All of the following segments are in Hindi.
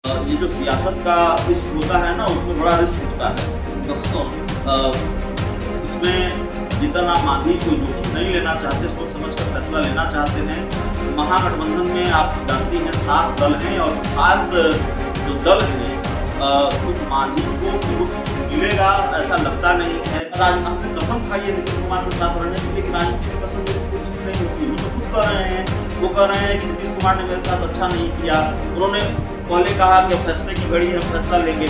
ये जो सियासत का रिस्क होता है ना, उसमें बड़ा रिस्क होता है दोस्तों। उसमें जीतन राम मांझी कोई जोखिम नहीं लेना चाहते, सोच समझ कर फैसला लेना चाहते हैं। महागठबंधन में आप जानती हैं 7 दल हैं और 7 जो दल हैं कुछ मांझी को मिलेगा ऐसा लगता नहीं है। राजनाथ ने कसम खाई है नीतीश कुमार के साथ रहने की, लेकिन राजनीति में कसम कुछ नहीं होती। वो तो खुद कह रहे हैं, वो कह रहे हैं कि नीतीश कुमार ने मेरे साथ अच्छा नहीं किया। उन्होंने पहले कहा कि फैसले की घड़ी हम फैसला लेंगे,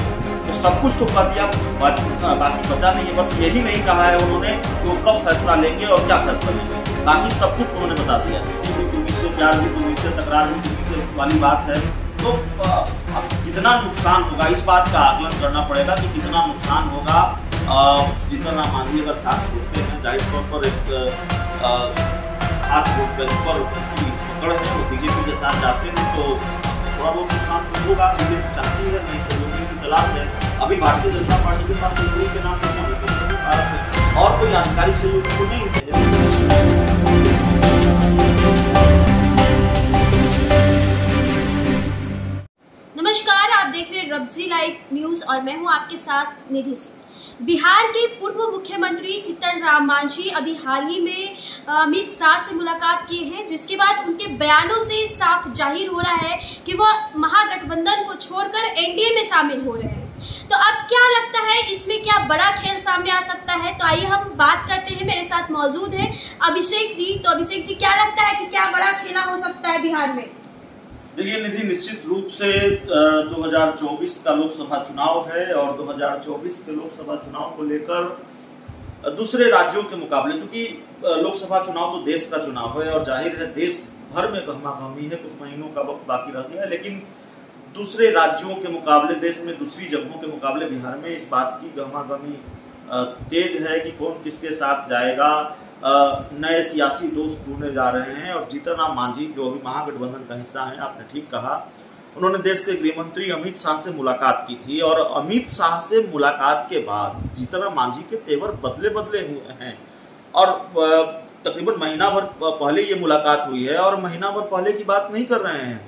तो सब कुछ तो कह दिया, बाकी बचा नहीं है। बस यही नहीं कहा है उन्होंने कि वो कब फैसला लेंगे और क्या फैसला लेंगे, बाकी सब कुछ उन्होंने बता दिया। तुम्ही से प्यार भी, तुम्ही से तकरार भी, तुम्ही से वाली बात है। तो अब कितना नुकसान होगा, इस बात का आकलन करना पड़ेगा कि कितना नुकसान होगा। जीतन राम मांझी अगर साथ छोड़ते हैं, जाहिर तौर पर एक खास वोट बैंक पर पकड़ है, तो बीजेपी के साथ जाते हैं तो थोड़ा बहुत नुकसान होगा। बीजेपी चाहती है, नई सहयोगी की तलाश है। अभी भारतीय जनता पार्टी के पास सहयोगी के नाम से और कोई आधिकारिक सहयोगी तो नहीं है। नमस्कार, आप देख रहे हैं रब्जी लाइव न्यूज और मैं हूं आपके साथ निधि सिंह। बिहार के पूर्व मुख्यमंत्री जीतन राम मांझी अभी हाल ही में अमित शाह से मुलाकात किए हैं, जिसके बाद उनके बयानों से साफ जाहिर हो रहा है कि वह महागठबंधन को छोड़कर एनडीए में शामिल हो रहे हैं। तो अब क्या लगता है, इसमें क्या बड़ा खेल सामने आ सकता है? तो आइए हम बात करते हैं। मेरे साथ मौजूद है अभिषेक जी। तो अभिषेक जी, क्या लगता है कि क्या बड़ा खेला हो सकता है बिहार में? देखिए निधि, निश्चित रूप से 2024 का लोकसभा चुनाव है और 2024 के लोकसभा चुनाव को लेकर दूसरे राज्यों के मुकाबले, क्योंकि लोकसभा चुनाव तो देश का चुनाव है और जाहिर है देश भर में गहमागहमी है, कुछ महीनों का वक्त बाकी रह गया है, लेकिन दूसरे राज्यों के मुकाबले, देश में दूसरी जगहों के मुकाबले बिहार में इस बात की गहमागहमी तेज है कि कौन किसके साथ जाएगा। नए सियासी दोस्त ढूंढे जा रहे हैं और जीतन राम मांझी जो अभी महागठबंधन का हिस्सा है, आपने ठीक कहा, उन्होंने देश के गृह मंत्री अमित शाह से मुलाकात की थी और अमित शाह से मुलाकात के बाद जीतन राम मांझी के तेवर बदले हुए हैं और तकरीबन महीना भर पहले ये मुलाकात हुई है और महीना भर पहले की बात नहीं कर रहे हैं।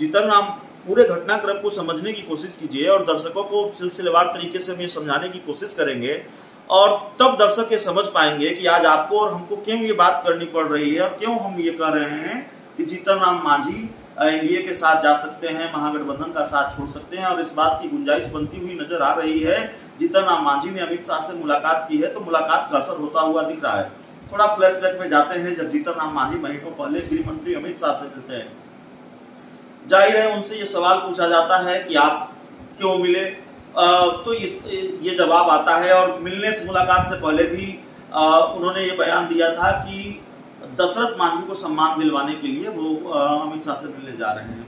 जीतन राम, पूरे घटनाक्रम को समझने की कोशिश कीजिए और दर्शकों को सिलसिलेवार तरीके से हम ये समझाने की कोशिश करेंगे और तब दर्शक ये समझ पाएंगे कि आज आपको और हमको क्यों ये बात करनी पड़ रही है और क्यों हम ये कह रहे हैं कि जीतन राम मांझी एनडीए के साथ जा सकते हैं, महागठबंधन का साथ छोड़ सकते हैं और इस बात की गुंजाइश बनती हुई नजर आ रही है। जीतन राम मांझी ने अमित शाह से मुलाकात की है तो मुलाकात का असर होता हुआ दिख रहा है। थोड़ा फ्लैशबैक में जाते हैं, जब जीतन राम मांझी महीनों पहले गृह मंत्री अमित शाह से मिलते हैं, जाहिर है उनसे ये सवाल पूछा जाता है कि आप क्यों मिले, तो ये जवाब आता है और मिलने से, मुलाकात से पहले भी उन्होंने ये बयान दिया था कि दशरथ मांझी को सम्मान दिलवाने के लिए वो अमित शाह से मिलने जा रहे हैं।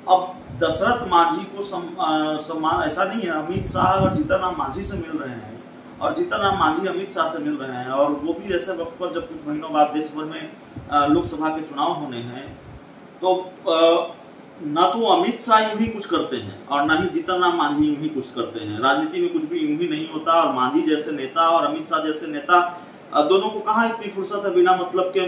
अब दशरथ मांझी को सम्मान, ऐसा नहीं है, अमित शाह और जीतन राम मांझी से मिल रहे हैं और जीतन राम मांझी अमित शाह से मिल रहे हैं और वो भी ऐसे वक्त पर जब कुछ महीनों बाद देश भर में लोकसभा के चुनाव होने हैं। तो ना तो अमित शाह यूं ही कुछ करते हैं और ना ही जीतन राम मांझी यूं ही कुछ करते हैं। राजनीति में कुछ भी यूं ही नहीं होता और मांझी जैसे नेता और अमित शाह जैसे नेता, दोनों को कहाँ इतनी फुर्सत है बिना मतलब के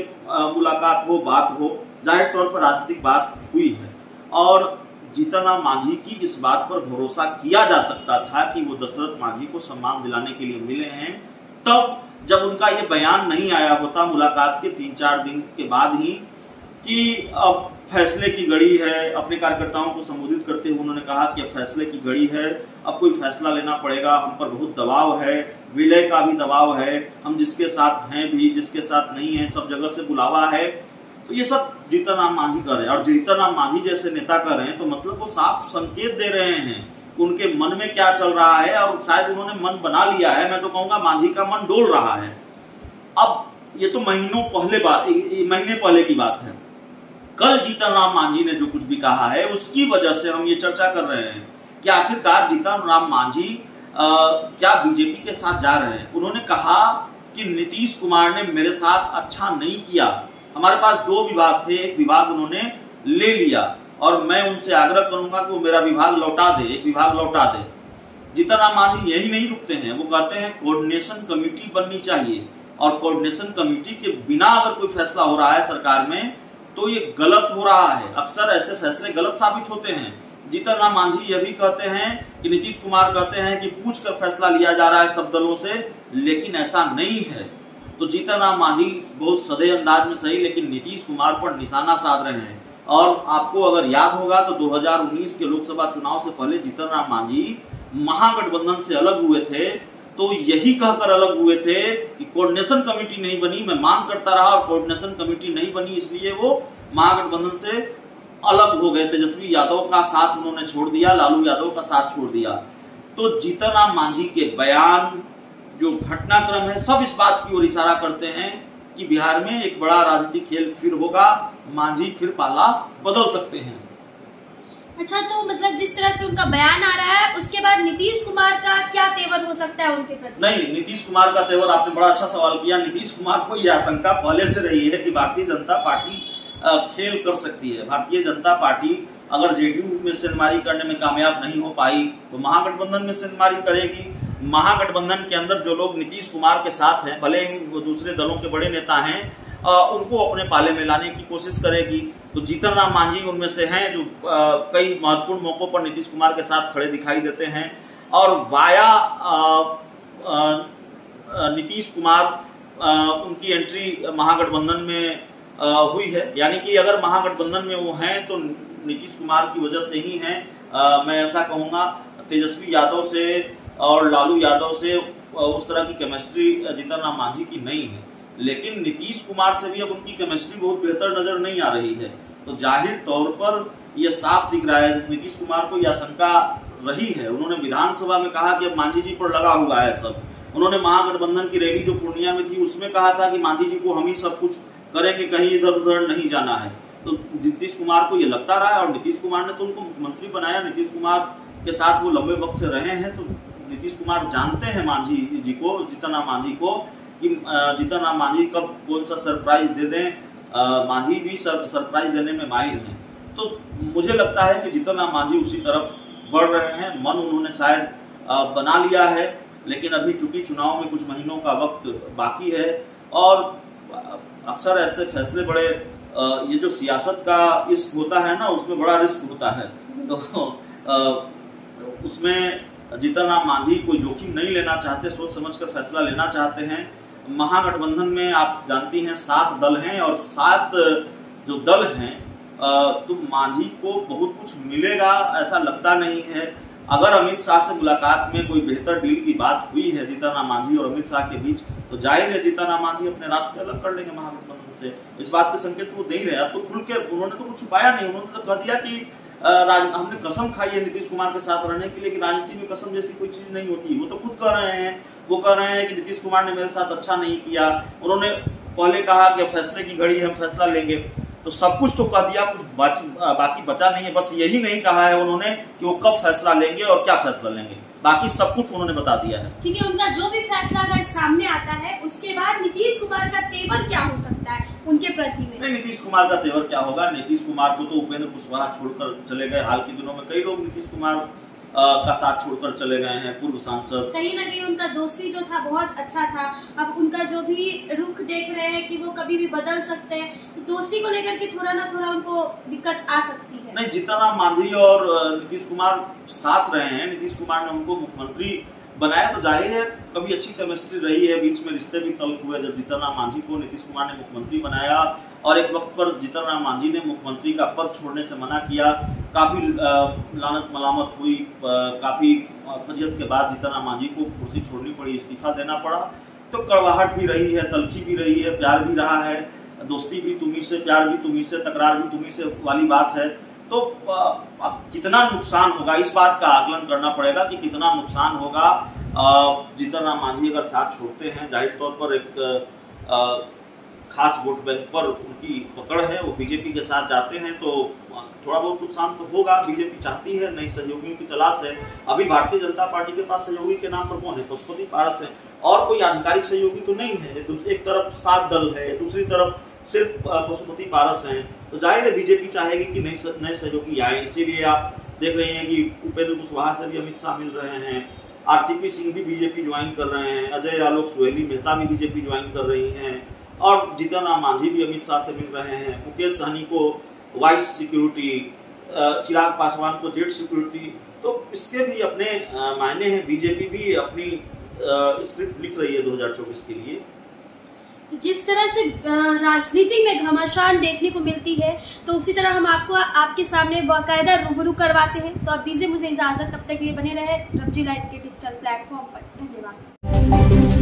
मुलाकात हो, बात हो। जाहिर तौर पर राजनीतिक बात हुई है और जीतन राम मांझी की इस बात पर भरोसा किया जा सकता था कि वो दशरथ मांझी को सम्मान दिलाने के लिए मिले हैं, तब जब उनका ये बयान नहीं आया होता मुलाकात के 3-4 दिन के बाद ही कि अब फैसले की घड़ी है। अपने कार्यकर्ताओं को संबोधित करते हुए उन्होंने कहा कि अब फैसले की घड़ी है, अब कोई फैसला लेना पड़ेगा, हम पर बहुत दबाव है, विलय का भी दबाव है, हम जिसके साथ हैं भी, जिसके साथ नहीं है, सब जगह से बुलावा है। तो ये सब जीतन राम मांझी कर रहे हैं और जीतन राम मांझी जैसे नेता कर रहे हैं तो मतलब वो साफ संकेत दे रहे हैं उनके मन में क्या चल रहा है और शायद उन्होंने मन बना लिया है। मैं तो कहूंगा मांझी का मन डोल रहा है। अब ये तो महीने पहले की बात है। कल जीतन राम मांझी ने जो कुछ भी कहा है उसकी वजह से हम ये चर्चा कर रहे हैं कि आखिरकार जीतन राम मांझी क्या बीजेपी के साथ जा रहे हैं। उन्होंने कहा कि नीतीश कुमार ने मेरे साथ अच्छा नहीं किया, हमारे पास 2 विभाग थे, एक विभाग उन्होंने ले लिया और मैं उनसे आग्रह करूंगा कि वो मेरा विभाग लौटा दे, एक विभाग लौटा दे। जीतन राम मांझी यही नहीं रुकते हैं, वो कहते हैं कोऑर्डिनेशन कमेटी बननी चाहिए और कोऑर्डिनेशन कमेटी के बिना अगर कोई फैसला हो रहा है सरकार में तो ये गलत हो रहा है। अक्सर ऐसे फैसले गलत साबित होते हैं। जीतन राम मांझी यह भी कहते हैं कि नीतीश कुमार कहते हैं कि पूछ कर फैसला लिया जा रहा है सब दलों से, लेकिन ऐसा नहीं है। तो जीतन राम मांझी बहुत सधे अंदाज में सही, लेकिन नीतीश कुमार पर निशाना साध रहे हैं। और आपको अगर याद होगा तो 2019 के लोकसभा चुनाव से पहले जीतन राम मांझी महागठबंधन से अलग हुए थे, तो यही कहकर अलग हुए थे कि कोऑर्डिनेशन कमेटी नहीं बनी। मैं मांग करता रहा और कोऑर्डिनेशन कमेटी नहीं बनी, इसलिए वो महागठबंधन से अलग हो गए। तेजस्वी यादव का साथ उन्होंने छोड़ दिया, लालू यादव का साथ छोड़ दिया। तो जीतन राम मांझी के बयान, जो घटनाक्रम है, सब इस बात की ओर इशारा करते हैं कि बिहार में एक बड़ा राजनीतिक खेल फिर होगा, मांझी फिर पाला बदल सकते हैं। अच्छा, तो मतलब जिस तरह से उनका बयान आ रहा है, उसके बाद नीतीश कुमार का क्या तेवर हो सकता है उनके प्रति? नहीं, नीतीश कुमार का तेवर, आपने बड़ा अच्छा सवाल किया। नीतीश कुमार को यह आशंका पहले से रही है कि भारतीय जनता पार्टी खेल कर सकती है। भारतीय जनता पार्टी अगर जेडीयू में सेंधमारी करने में कामयाब नहीं हो पाई तो महागठबंधन में सेंधमारी करेगी। महागठबंधन के अंदर जो लोग नीतीश कुमार के साथ हैं, भले ही वो दूसरे दलों के बड़े नेता हैं, उनको अपने पाले में लाने की कोशिश करेगी। तो जीतन राम मांझी उनमें से हैं जो कई महत्वपूर्ण मौकों पर नीतीश कुमार के साथ खड़े दिखाई देते हैं। और वाया नीतीश कुमार उनकी एंट्री महागठबंधन में हुई है, यानी कि अगर महागठबंधन में वो हैं तो नीतीश कुमार की वजह से ही हैं। मैं ऐसा कहूंगा, तेजस्वी यादव से और लालू यादव से उस तरह की केमिस्ट्री जीतन राम मांझी की नहीं है, लेकिन नीतीश कुमार से भी अब उनकी केमिस्ट्री बहुत बेहतर नजर नहीं आ रही है। तो जाहिर तौर पर यह साफ दिख रहा है, नीतीश कुमार को यह आशंका रही है। उन्होंने विधानसभा में कहा कि अब मांझी जी पर लगा हुआ है सब। उन्होंने महागठबंधन की रैली जो पूर्णिया में थी उसमें कहा था कि मांझी जी को हम ही सब कुछ करेंगे, कहीं इधर उधर नहीं जाना है। तो नीतीश कुमार को ये लगता रहा है, और नीतीश कुमार ने तो उनको मुख्यमंत्री बनाया। नीतीश कुमार के साथ वो लंबे वक्त से रहे हैं, तो नीतीश कुमार जानते हैं मांझी जी को, जीतन राम मांझी को, कि जीतन राम मांझी कब कौन सा सरप्राइज दे दें। मांझी भी सरप्राइज देने में माहिर हैं। तो मुझे लगता है कि जीतन राम मांझी उसी तरफ बढ़ रहे हैं। मन उन्होंने शायद बना लिया है, लेकिन अभी चूंकि चुनाव में कुछ महीनों का वक्त बाकी है, और अक्सर ऐसे फैसले बड़े, ये जो सियासत का इश्क होता है ना, उसमें बड़ा रिस्क होता है। तो उसमें जीतन राम मांझी कोई जोखिम नहीं लेना चाहते, सोच समझकर फैसला लेना चाहते हैं। महागठबंधन में आप जानती हैं 7 दल हैं, और 7 जो दल हैं तो मांझी को बहुत कुछ मिलेगा ऐसा लगता नहीं है। अगर अमित शाह से मुलाकात में कोई बेहतर डील की बात हुई है जीतन राम मांझी और अमित शाह के बीच, तो जाहिर है जीतन राम मांझी अपने रास्ते अलग कर लेंगे महागठबंधन से। इस बात के संकेत वो दे रहे हैं। अब तो खुल के उन्होंने तो कुछ छुपाया नहीं, उन्होंने तो कह दिया कि हमने कसम खाई है नीतीश कुमार के साथ रहने के लिए, कि राजनीति में कसम जैसी कोई चीज नहीं होती। वो तो खुद कह रहे हैं, वो कह रहे हैं कि नीतीश कुमार ने मेरे साथ अच्छा नहीं किया। उन्होंने पहले कहा कि फैसले की घड़ी हम फैसला लेंगे, तो सब कुछ तो कह दिया, कुछ बाकी बचा नहीं है। बस यही नहीं कहा है उन्होंने कि वो कब फैसला लेंगे और क्या फैसला लेंगे, बाकी सब कुछ उन्होंने बता दिया है। ठीक है, उनका जो भी फैसला अगर सामने आता है, उसके बाद नीतीश कुमार का तेवर क्या हो सकता है उनके प्रति में? नहीं, नीतीश कुमार का तेवर क्या होगा? नीतीश कुमार को तो उपेंद्र कुशवाहा छोड़कर चले गए। हाल के दिनों में कई लोग नीतीश कुमार का साथ छोड़कर चले गए हैं, पूर्व सांसद। कहीं ना कहीं उनका दोस्ती जो था बहुत अच्छा था। अब उनका जो भी रुख देख रहे हैं कि वो कभी भी बदल सकते हैं, तो दोस्ती को लेकर के थोड़ा ना थोड़ा उनको दिक्कत आ सकती है। नहीं, जीतन राम मांझी और नीतीश कुमार साथ रहे हैं, नीतीश कुमार ने उनको मुख्यमंत्री बनाया, तो जाहिर है कभी अच्छी केमिस्ट्री रही है, बीच में रिश्ते भी तल्ख हुए। जब जीतन राम मांझी को नीतीश कुमार ने मुख्यमंत्री बनाया, और एक वक्त पर जीतन राम मांझी ने मुख्यमंत्री का पद छोड़ने से मना किया, काफी लानत मलामत हुई, काफी फजियत के बाद जीतन राम मांझी को कुर्सी छोड़नी पड़ी, इस्तीफा देना पड़ा। तो कड़वाहट भी रही है, तलखी भी रही है, प्यार भी रहा है, दोस्ती भी तुम्ही से, प्यार भी तुम्ही से, तकरार भी तुम्ही से वाली बात है। तो अब कितना नुकसान होगा, इस बात का आकलन करना पड़ेगा कि कितना नुकसान होगा। जीतन राम मांझी अगर साथ छोड़ते हैं, जाहिर तौर पर एक खास वोट बैंक पर उनकी पकड़ है, वो बीजेपी के साथ जाते हैं, तो थोड़ा बहुत नुकसान तो होगा। बीजेपी चाहती है, नई सहयोगियों की तलाश है। अभी भारतीय जनता पार्टी के पास सहयोगी के नाम पर कौन है? पशुपति पारस है, और कोई आधिकारिक सहयोगी तो नहीं है। एक तरफ 7 दल है, दूसरी तरफ सिर्फ पशुपति पारस हैं। तो जाहिर है बीजेपी चाहेगी कि नए सहयोगी आए। इसीलिए आप देख रहे हैं कि उपेंद्र कुशवाहा से भी अमित शाह मिल रहे हैं, आरसीपी सिंह भी बीजेपी ज्वाइन कर रहे हैं, अजय आलोक सुहेली मेहता भी बीजेपी ज्वाइन कर रही हैं, और जीतन राम मांझी भी अमित शाह से मिल रहे हैं। मुकेश सहनी को वाइस सिक्योरिटी चिराग पासवान को जेट सिक्योरिटी, तो इसके भी अपने मायने हैं। बीजेपी भी अपनी स्क्रिप्ट लिख रही है 2024 के लिए। तो जिस तरह से राजनीति में घमासान देखने को मिलती है, तो उसी तरह हम आपको आपके सामने बाकायदा रूबरू करवाते हैं। तो अब दीजिए मुझे इजाजत, तब तक के लिए बने रहे रब्जी लाइव के डिजिटल प्लेटफॉर्म पर। धन्यवाद।